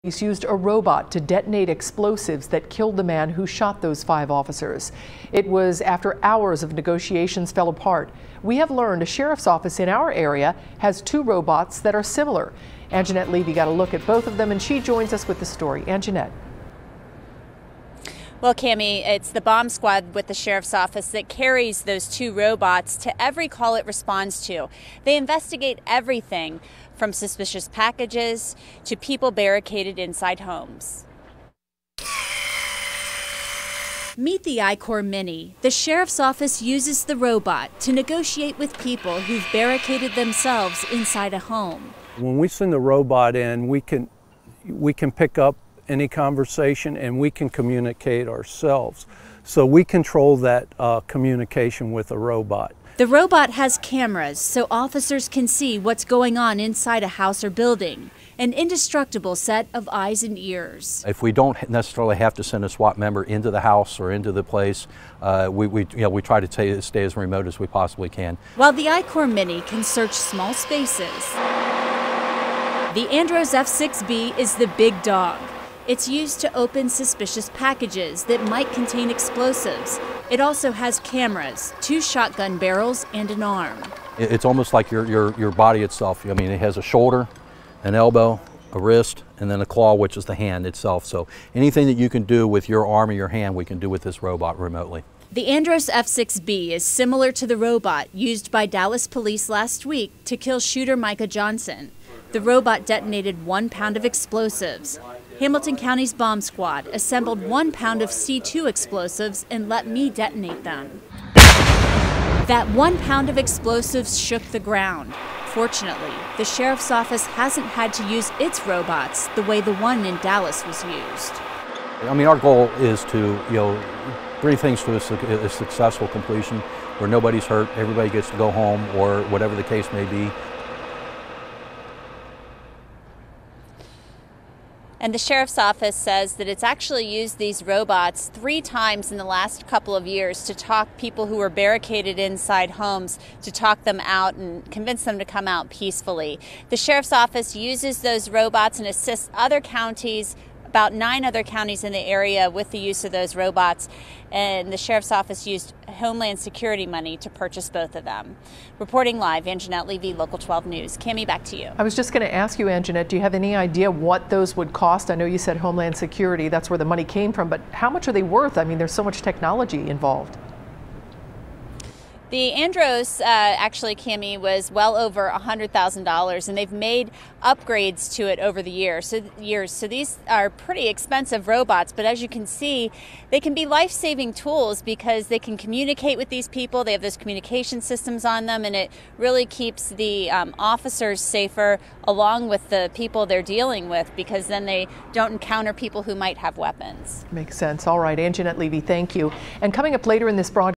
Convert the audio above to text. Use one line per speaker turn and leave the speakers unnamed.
Police used a robot to detonate explosives that killed the man who shot those 5 officers. It was after hours of negotiations fell apart. We have learned a sheriff's office in our area has 2 robots that are similar. Anjanette Levy got a look at both of them, and she joins us with the story. Anjanette.
Well, Cammie, it's the bomb squad with the sheriff's office that carries those 2 robots to every call it responds to. They investigate everything from suspicious packages to people barricaded inside homes. Meet the Icor Mini. The sheriff's office uses the robot to negotiate with people who've barricaded themselves inside a home.
When we send the robot in, we can pick up any conversation and we can communicate ourselves. So we control that communication with a robot.
The robot has cameras so officers can see what's going on inside a house or building. An indestructible set of eyes and ears.
If we don't necessarily have to send a SWAT member into the house or into the place, we try to stay as remote as we possibly can.
While the Icor Mini can search small spaces, the Andros F6B is the big dog. It's used to open suspicious packages that might contain explosives. It also has cameras, 2 shotgun barrels, and an arm.
It's almost like your body itself. I mean, it has a shoulder, an elbow, a wrist, and then a claw, which is the hand itself. So anything that you can do with your arm or your hand, we can do with this robot remotely.
The Andros F6B is similar to the robot used by Dallas Police last week to kill shooter Micah Johnson. The robot detonated 1 pound of explosives. Hamilton County's bomb squad assembled 1 pound of C2 explosives and let me detonate them. That 1 pound of explosives shook the ground. Fortunately, the sheriff's office hasn't had to use its robots the way the one in Dallas was used.
I mean, our goal is to, bring things to a successful completion where nobody's hurt, everybody gets to go home, or whatever the case may be.
And the sheriff's office says that it's actually used these robots 3 times in the last couple of years to talk people who were barricaded inside homes, to talk them out and convince them to come out peacefully. The sheriff's office uses those robots and assists other counties, about 9 other counties in the area, with the use of those robots. And the sheriff's office used Homeland Security money to purchase both of them. Reporting live, Anjanette Levy, Local 12 News. Cammie, back to you.
I was just going to ask you, Anjanette, do you have any idea what those would cost? I know you said Homeland Security, that's where the money came from, but how much are they worth? I mean, there's so much technology involved.
The Andros, actually, Cammie, was well over $100,000, and they've made upgrades to it over the years. So these are pretty expensive robots, but as you can see, they can be life-saving tools because they can communicate with these people. They have those communication systems on them, and it really keeps the officers safer along with the people they're dealing with, because then they don't encounter people who might have weapons.
Makes sense. All right, Anjanette Levy, thank you. And coming up later in this broadcast,